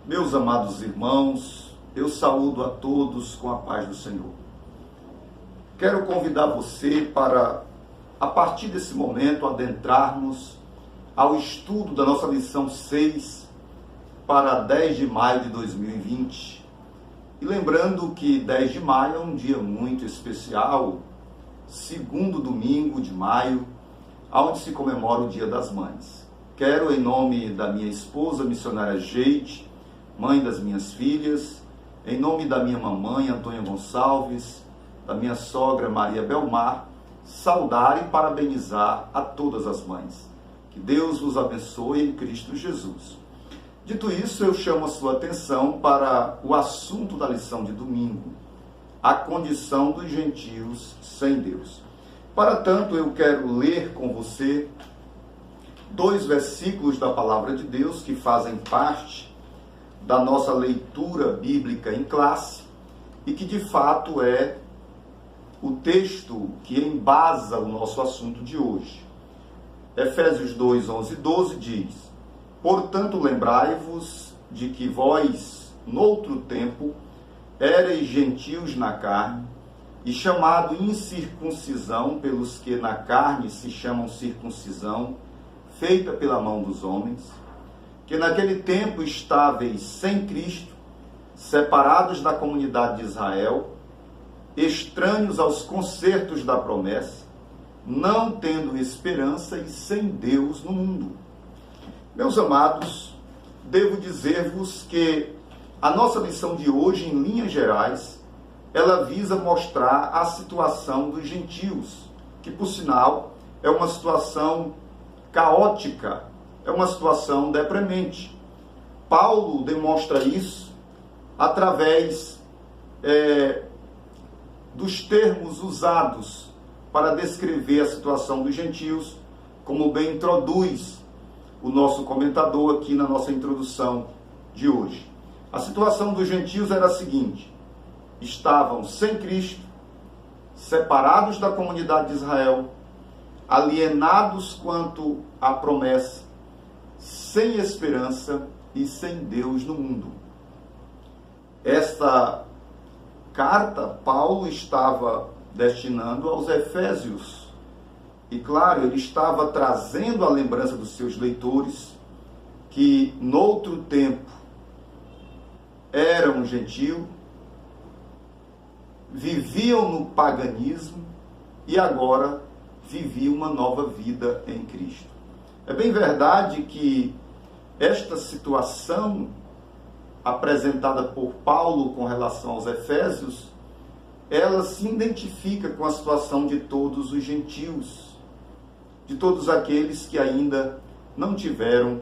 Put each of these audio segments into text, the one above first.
Meus amados irmãos, eu saúdo a todos com a paz do Senhor. Quero convidar você para, a partir desse momento, adentrarmos ao estudo da nossa lição 6 para 10 de maio de 2020. E lembrando que 10 de maio é um dia muito especial, segundo domingo de maio, onde se comemora o Dia das Mães. Quero, em nome da minha esposa, missionária Geide, mãe das minhas filhas, em nome da minha mamãe, Antônia Gonçalves, da minha sogra, Maria Belmar, saudar e parabenizar a todas as mães. Que Deus vos abençoe em Cristo Jesus. Dito isso, eu chamo a sua atenção para o assunto da lição de domingo, a condição dos gentios sem Deus. Para tanto, eu quero ler com você 2 versículos da Palavra de Deus que fazem parte da nossa leitura bíblica em classe e que de fato é o texto que embasa o nosso assunto de hoje. Efésios 2, 11 e 12 diz: Portanto, lembrai-vos de que vós, noutro tempo, éreis gentios na carne, e chamado incircuncisão pelos que na carne se chamam circuncisão, feita pela mão dos homens, que naquele tempo estáveis sem Cristo, separados da comunidade de Israel, estranhos aos concertos da promessa, não tendo esperança e sem Deus no mundo. Meus amados, devo dizer-vos que a nossa lição de hoje, em linhas gerais, ela visa mostrar a situação dos gentios, que, por sinal, é uma situação caótica, é uma situação deprimente. Paulo demonstra isso através dos termos usados para descrever a situação dos gentios, como bem introduz o nosso comentador aqui na nossa introdução de hoje. A situação dos gentios era a seguinte: estavam sem Cristo, separados da comunidade de Israel, alienados quanto à promessa, sem esperança e sem Deus no mundo. Esta carta, Paulo estava destinando aos Efésios. E claro, ele estava trazendo a lembrança dos seus leitores que, noutro tempo, eram gentios, viviam no paganismo e agora viviam uma nova vida em Cristo. É bem verdade que esta situação apresentada por Paulo com relação aos Efésios, ela se identifica com a situação de todos os gentios, de todos aqueles que ainda não tiveram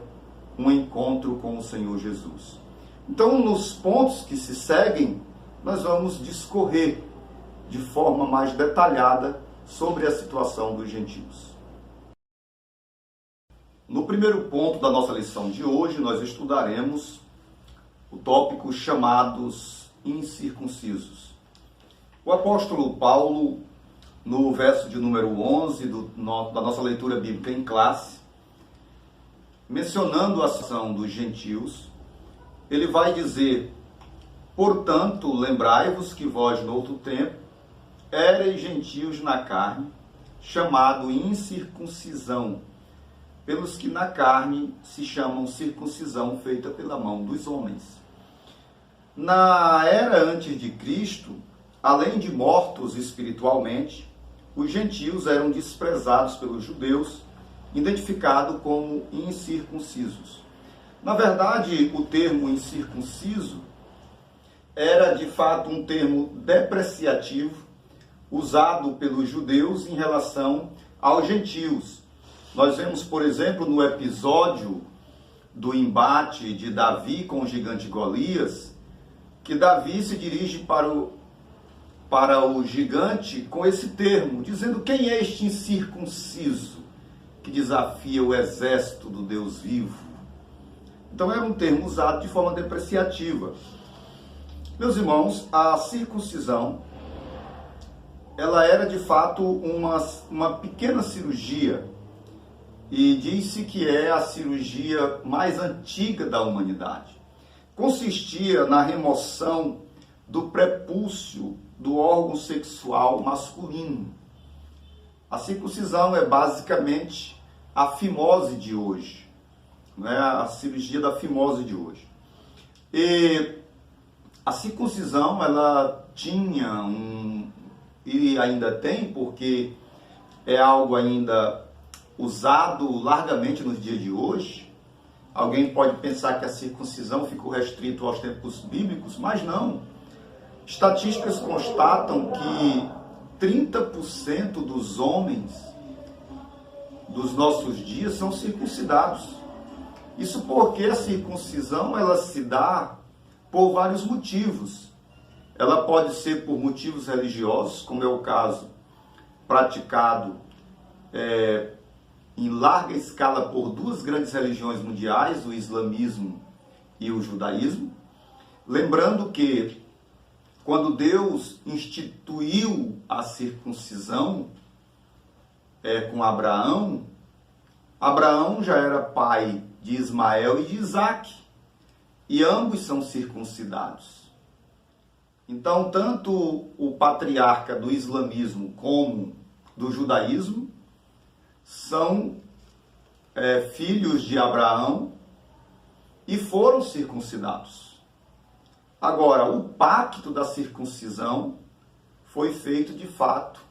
um encontro com o Senhor Jesus. Então, nos pontos que se seguem, nós vamos discorrer de forma mais detalhada sobre a situação dos gentios. No primeiro ponto da nossa lição de hoje, nós estudaremos o tópico chamados incircuncisos. O apóstolo Paulo, no verso de número 11 da nossa leitura bíblica em classe, mencionando a situação dos gentios, ele vai dizer: Portanto, lembrai-vos que vós, no outro tempo, éreis gentios na carne, chamado incircuncisão, pelos que na carne se chamam circuncisão feita pela mão dos homens. Na era antes de Cristo, além de mortos espiritualmente, os gentios eram desprezados pelos judeus, identificados como incircuncisos. Na verdade, o termo incircunciso era de fato um termo depreciativo usado pelos judeus em relação aos gentios. Nós vemos, por exemplo, no episódio do embate de Davi com o gigante Golias, que Davi se dirige para o gigante com esse termo, dizendo: quem é este incircunciso que desafia o exército do Deus vivo? Então era um termo usado de forma depreciativa. Meus irmãos, a circuncisão, ela era de fato uma pequena cirurgia, e diz-se que é a cirurgia mais antiga da humanidade. consistia na remoção do prepúcio do órgão sexual masculino. A circuncisão é basicamente a fimose de hoje, né? A cirurgia da fimose de hoje. E a circuncisão, ela tinha e ainda tem, porque é algo ainda usado largamente nos dias de hoje. Alguém pode pensar que a circuncisão ficou restrito aos tempos bíblicos, mas não. Estatísticas constatam que 30% dos homens dos nossos dias são circuncidados. Isso porque a circuncisão ela se dá por vários motivos. Ela pode ser por motivos religiosos, como é o caso praticado em larga escala por duas grandes religiões mundiais, o islamismo e o judaísmo. Lembrando que quando Deus instituiu a circuncisão com Abraão, Abraão já era pai de Ismael e de Isaque, e ambos são circuncidados. Então, tanto o patriarca do islamismo como do judaísmo são filhos de Abraão e foram circuncidados. Agora, o pacto da circuncisão foi feito de fato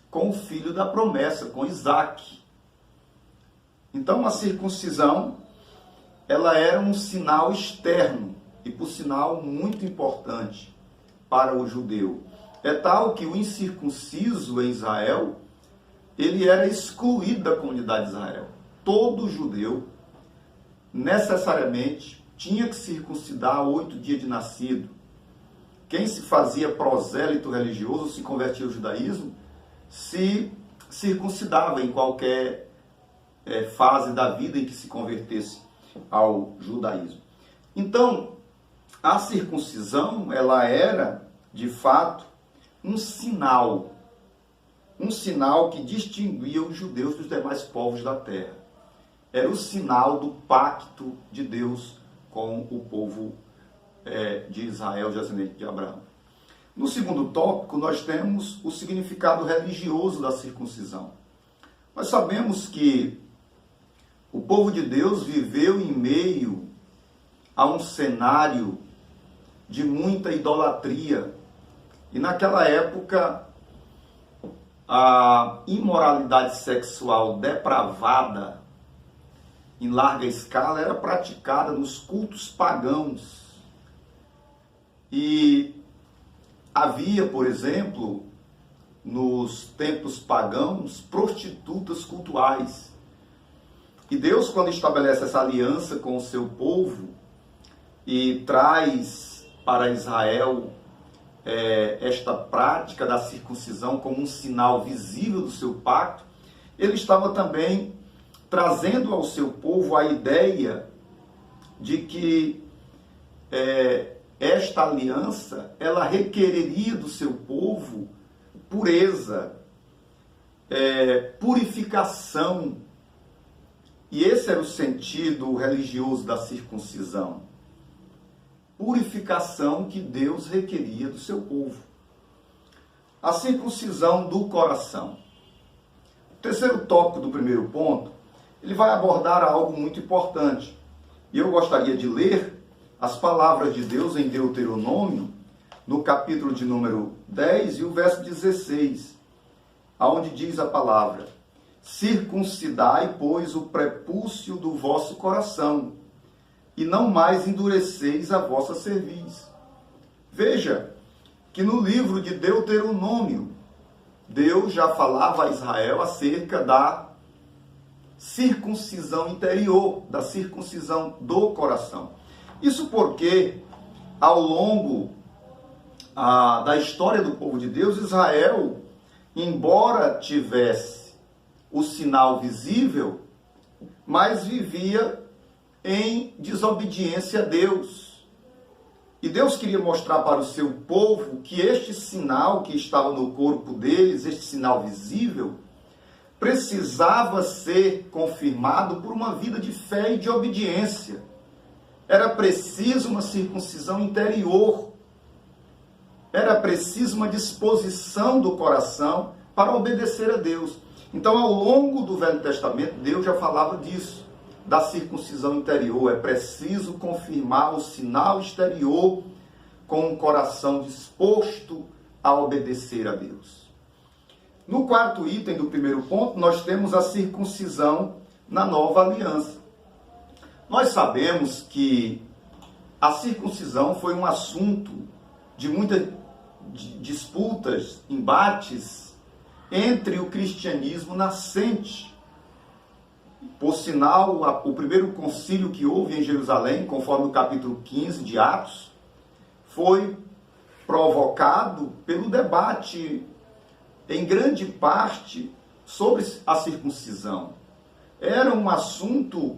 com o filho da promessa, com Isaque. Então, a circuncisão, ela era um sinal externo e, por sinal, muito importante para o judeu. É tal que o incircunciso em Israel, ele era excluído da comunidade de Israel. Todo judeu, necessariamente, tinha que circuncidar 8 dias de nascido. Quem se fazia prosélito religioso, se convertia ao judaísmo, se circuncidava em qualquer fase da vida em que se convertesse ao judaísmo. Então, a circuncisão, ela era, de fato, um sinal que distinguia os judeus dos demais povos da terra. Era o sinal do pacto de Deus com o povo de Israel, descendente de Abraão. No segundo tópico, nós temos o significado religioso da circuncisão. Nós sabemos que o povo de Deus viveu em meio a um cenário de muita idolatria. E naquela época, a imoralidade sexual depravada, em larga escala, era praticada nos cultos pagãos. E havia, por exemplo, nos templos pagãos, prostitutas cultuais. E Deus, quando estabelece essa aliança com o seu povo e traz para Israel esta prática da circuncisão como um sinal visível do seu pacto, ele estava também trazendo ao seu povo a ideia de que esta aliança, ela requereria do seu povo pureza, purificação. E esse era o sentido religioso da circuncisão. Purificação que Deus requeria do seu povo. A circuncisão do coração. O terceiro tópico do primeiro ponto, ele vai abordar algo muito importante. E eu gostaria de ler as palavras de Deus em Deuteronômio, no capítulo de número 10 e o verso 16, aonde diz a palavra: circuncidai, pois, o prepúcio do vosso coração, e não mais endureceis a vossa cerviz. Veja que no livro de Deuteronômio, Deus já falava a Israel acerca da circuncisão interior, da circuncisão do coração. Isso porque, ao longo da história do povo de Deus, Israel, embora tivesse o sinal visível, mas vivia em desobediência a Deus. E Deus queria mostrar para o seu povo que este sinal que estava no corpo deles, este sinal visível, precisava ser confirmado por uma vida de fé e de obediência. Era preciso uma circuncisão interior. Era preciso uma disposição do coração para obedecer a Deus. Então, ao longo do Velho Testamento, Deus já falava disso, da circuncisão interior. É preciso confirmar o sinal exterior com um coração disposto a obedecer a Deus. No quarto item do primeiro ponto, nós temos a circuncisão na nova aliança. Nós sabemos que a circuncisão foi um assunto de muitas disputas, embates entre o cristianismo nascente. Por sinal, o primeiro concílio que houve em Jerusalém, conforme o capítulo 15 de Atos, foi provocado pelo debate, em grande parte, sobre a circuncisão. Era um assunto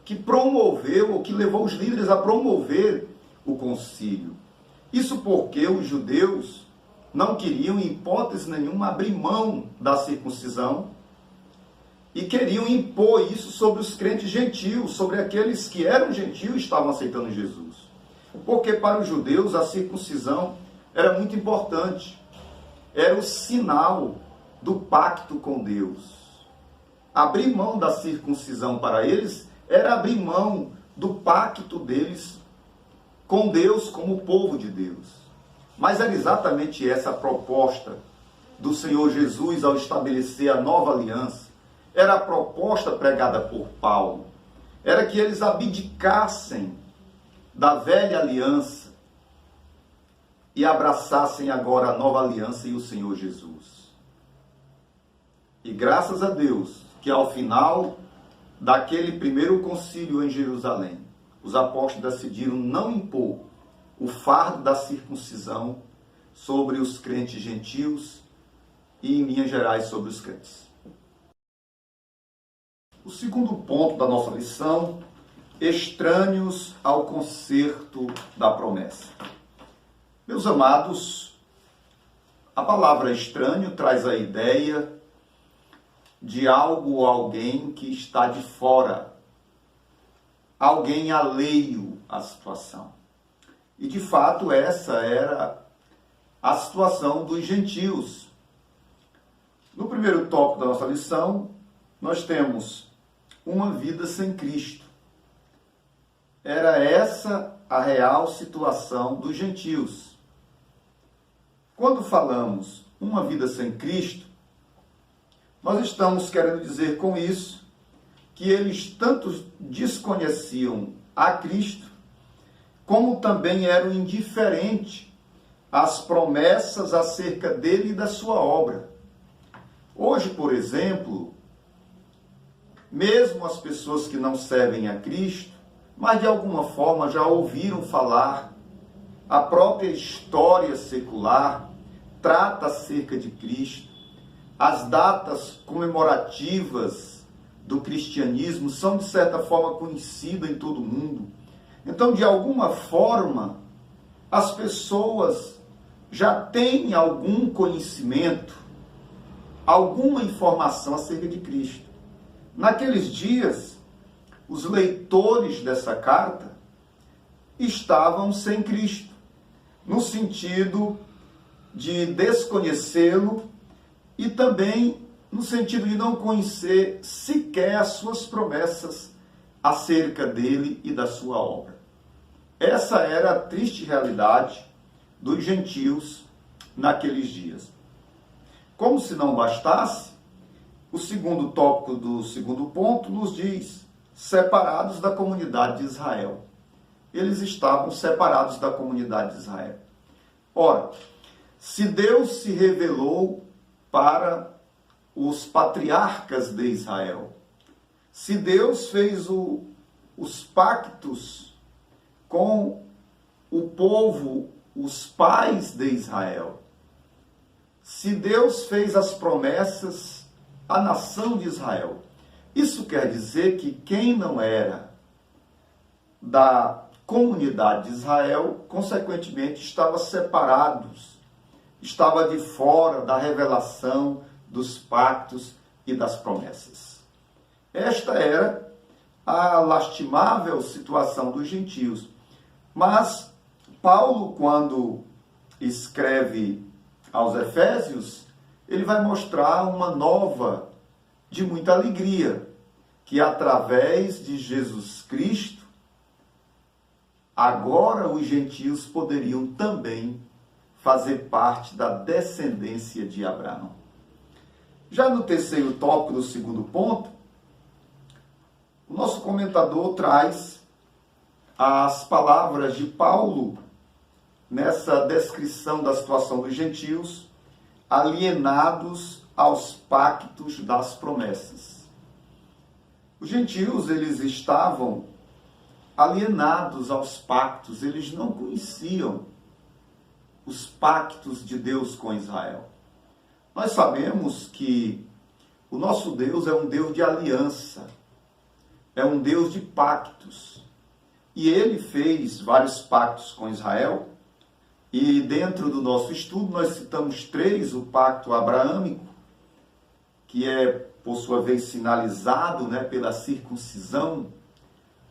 que promoveu, ou que levou os líderes a promover o concílio. Isso porque os judeus não queriam, em hipótese nenhuma, abrir mão da circuncisão e queriam impor isso sobre os crentes gentios, sobre aqueles que eram gentios e estavam aceitando Jesus. Porque para os judeus a circuncisão era muito importante. Era o sinal do pacto com Deus. Abrir mão da circuncisão para eles era abrir mão do pacto deles com Deus como povo de Deus. Mas era exatamente essa a proposta do Senhor Jesus ao estabelecer a nova aliança. Era a proposta pregada por Paulo. Era que eles abdicassem da velha aliança e abraçassem agora a nova aliança e o Senhor Jesus. E graças a Deus que ao final daquele primeiro concílio em Jerusalém, os apóstolos decidiram não impor o fardo da circuncisão sobre os crentes gentios e, em linhas gerais, sobre os crentes. O segundo ponto da nossa lição: estranhos ao concerto da promessa. Meus amados, a palavra estranho traz a ideia de algo ou alguém que está de fora, alguém alheio à situação. E de fato essa era a situação dos gentios. No primeiro tópico da nossa lição, nós temos uma vida sem Cristo. Era essa a real situação dos gentios. Quando falamos uma vida sem Cristo, nós estamos querendo dizer com isso que eles tanto desconheciam a Cristo, como também eram indiferentes às promessas acerca dele e da sua obra. Hoje, por exemplo, mesmo as pessoas que não servem a Cristo, mas de alguma forma já ouviram falar, a própria história secular trata acerca de Cristo, as datas comemorativas do cristianismo são de certa forma conhecidas em todo o mundo. Então, de alguma forma, as pessoas já têm algum conhecimento, alguma informação acerca de Cristo. Naqueles dias, os leitores dessa carta estavam sem Cristo, no sentido de desconhecê-lo e também no sentido de não conhecer sequer as suas promessas acerca dele e da sua obra. Essa era a triste realidade dos gentios naqueles dias. Como se não bastasse, o segundo tópico do segundo ponto nos diz: separados da comunidade de Israel. Eles estavam separados da comunidade de Israel. Ora, se Deus se revelou para os patriarcas de Israel, se Deus fez os pactos com o povo, os pais de Israel, se Deus fez as promessas à nação de Israel, isso quer dizer que quem não era da comunidade de Israel, consequentemente, estava separados, estava de fora da revelação dos pactos e das promessas. Esta era a lastimável situação dos gentios. Mas Paulo, quando escreve aos Efésios, ele vai mostrar uma nova de muita alegria, que através de Jesus Cristo, agora os gentios poderiam também fazer parte da descendência de Abraão. Já no terceiro tópico, do segundo ponto, o nosso comentador traz as palavras de Paulo nessa descrição da situação dos gentios alienados aos pactos das promessas. Os gentios, eles estavam alienados aos pactos, eles não conheciam os pactos de Deus com Israel. Nós sabemos que o nosso Deus é um Deus de aliança, é um Deus de pactos. E ele fez vários pactos com Israel. E dentro do nosso estudo nós citamos 3, o pacto abraâmico, que é, por sua vez, sinalizado, pela circuncisão,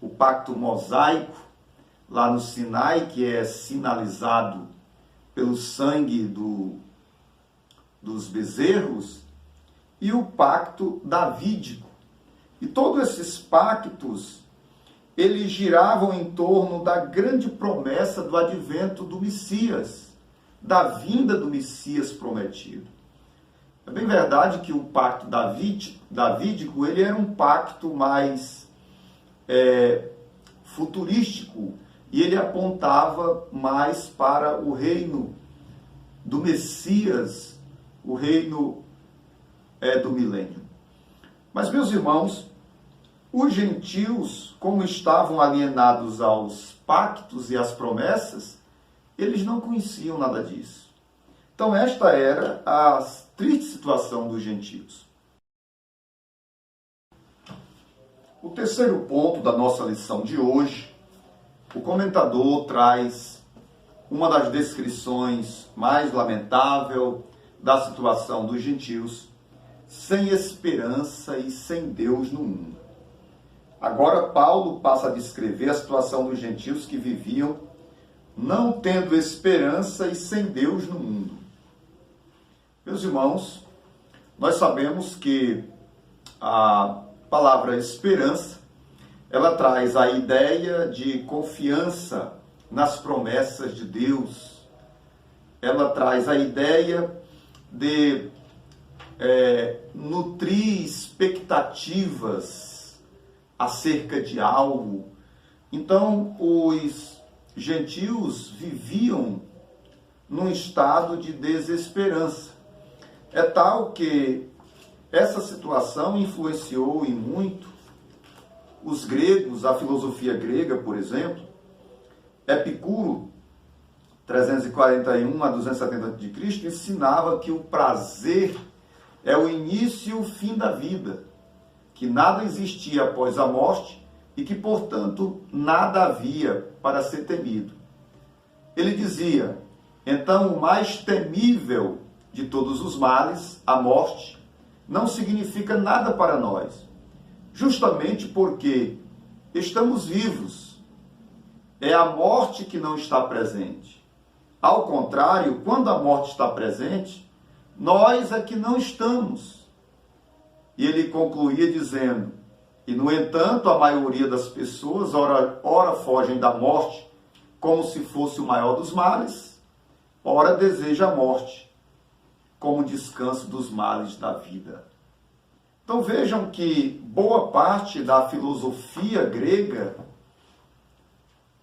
o pacto mosaico, lá no Sinai, que é sinalizado pelo sangue dos bezerros, e o pacto davídico. E todos esses pactos, eles giravam em torno da grande promessa do advento do Messias, da vinda do Messias prometido. É bem verdade que o pacto davídico, ele era um pacto mais futurístico, e ele apontava mais para o reino do Messias, o reino do milênio. Mas, meus irmãos, os gentios, como estavam alienados aos pactos e às promessas, eles não conheciam nada disso. Então, esta era a triste situação dos gentios. O terceiro ponto da nossa lição de hoje, o comentador traz uma das descrições mais lamentáveis da situação dos gentios, sem esperança e sem Deus no mundo. Agora Paulo passa a descrever a situação dos gentios que viviam não tendo esperança e sem Deus no mundo. Meus irmãos, nós sabemos que a palavra esperança, ela traz a ideia de confiança nas promessas de Deus. Ela traz a ideia de nutrir expectativas acerca de algo. Então, os gentios viviam num estado de desesperança. É tal que essa situação influenciou em muito os gregos, a filosofia grega, por exemplo. Epicuro, 341 a 270 a.C., ensinava que o prazer é o início e o fim da vida, que nada existia após a morte e que, portanto, nada havia para ser temido. Ele dizia: então, o mais temível de todos os males, a morte, não significa nada para nós, justamente porque estamos vivos. É a morte que não está presente. Ao contrário, quando a morte está presente, nós é que não estamos. E ele concluía dizendo: e no entanto, a maioria das pessoas ora fogem da morte como se fosse o maior dos males, ora deseja a morte como descanso dos males da vida. Então vejam que boa parte da filosofia grega,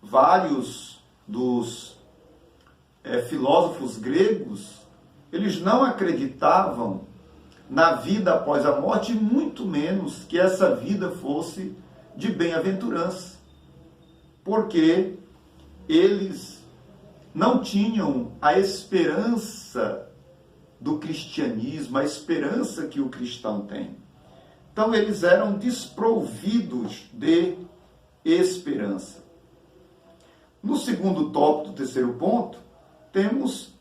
vários dos filósofos gregos, eles não acreditavam na vida após a morte, e muito menos que essa vida fosse de bem-aventurança, porque eles não tinham a esperança do cristianismo, a esperança que o cristão tem. Então eles eram desprovidos de esperança. No segundo tópico do terceiro ponto, temos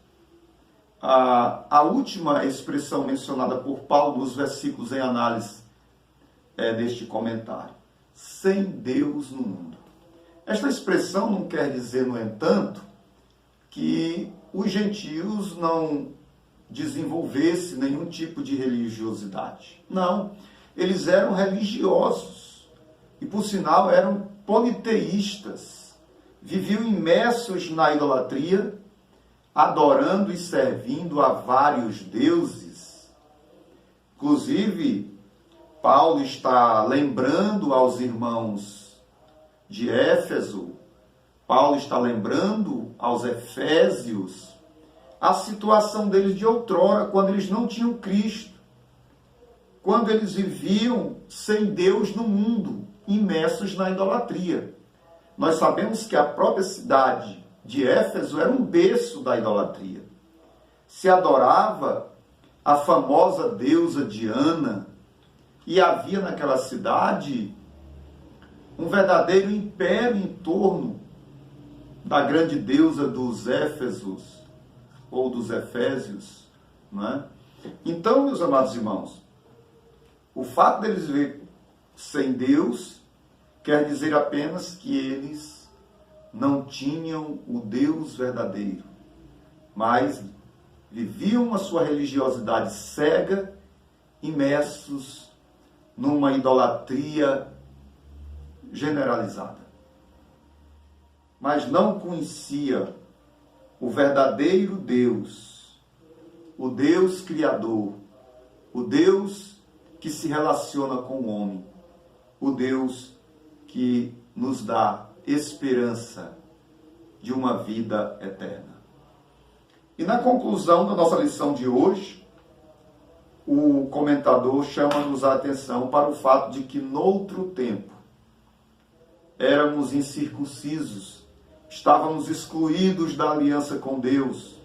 a última expressão mencionada por Paulo nos versículos em análise deste comentário. sem Deus no mundo. Esta expressão não quer dizer, no entanto, que os gentios não desenvolvessem nenhum tipo de religiosidade. Não, eles eram religiosos e, por sinal, eram politeístas. Viviam imersos na idolatria, adorando e servindo a vários deuses. Inclusive, Paulo está lembrando aos irmãos de Éfeso, Paulo está lembrando aos efésios a situação deles de outrora, quando eles não tinham Cristo, quando eles viviam sem Deus no mundo, imersos na idolatria. Nós sabemos que a própria cidade de Éfeso era um berço da idolatria. Se adorava a famosa deusa Diana, e havia naquela cidade um verdadeiro império em torno da grande deusa dos Éfesos, ou dos Efésios, não é? Então, meus amados irmãos, o fato deles viverem sem Deus quer dizer apenas que eles não tinham o Deus verdadeiro, mas viviam a sua religiosidade cega, imersos numa idolatria generalizada. Mas não conhecia o verdadeiro Deus, o Deus Criador, o Deus que se relaciona com o homem, o Deus que nos dá esperança de uma vida eterna. E na conclusão da nossa lição de hoje, o comentador chama-nos a atenção para o fato de que, noutro tempo, éramos incircuncisos, estávamos excluídos da aliança com Deus,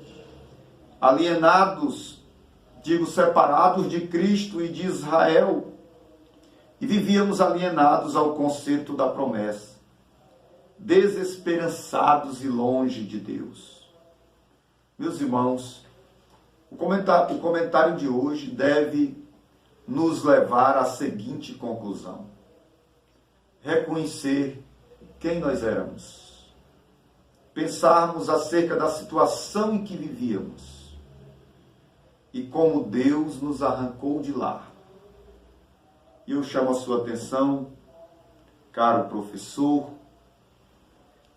alienados, separados de Cristo e de Israel, e vivíamos alienados ao conceito da promessa, desesperançados e longe de Deus. Meus irmãos, o comentário de hoje deve nos levar à seguinte conclusão: reconhecer quem nós éramos, pensarmos acerca da situação em que vivíamos e como Deus nos arrancou de lá. E eu chamo a sua atenção, caro professor,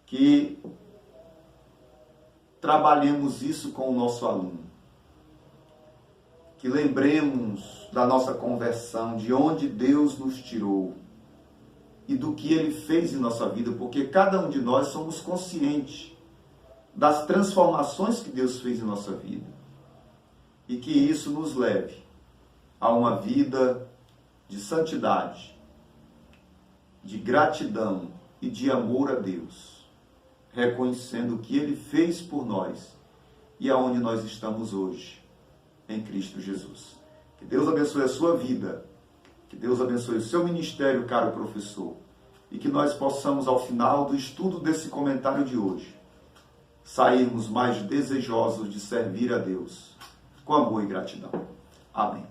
que trabalhemos isso com o nosso aluno. Que lembremos da nossa conversão, de onde Deus nos tirou e do que Ele fez em nossa vida, porque cada um de nós somos conscientes das transformações que Deus fez em nossa vida. E que isso nos leve a uma vida de santidade, de gratidão e de amor a Deus, reconhecendo o que Ele fez por nós e aonde nós estamos hoje, em Cristo Jesus. Que Deus abençoe a sua vida, que Deus abençoe o seu ministério, caro professor, e que nós possamos, ao final do estudo desse comentário de hoje, sairmos mais desejosos de servir a Deus, com amor e gratidão. Amém.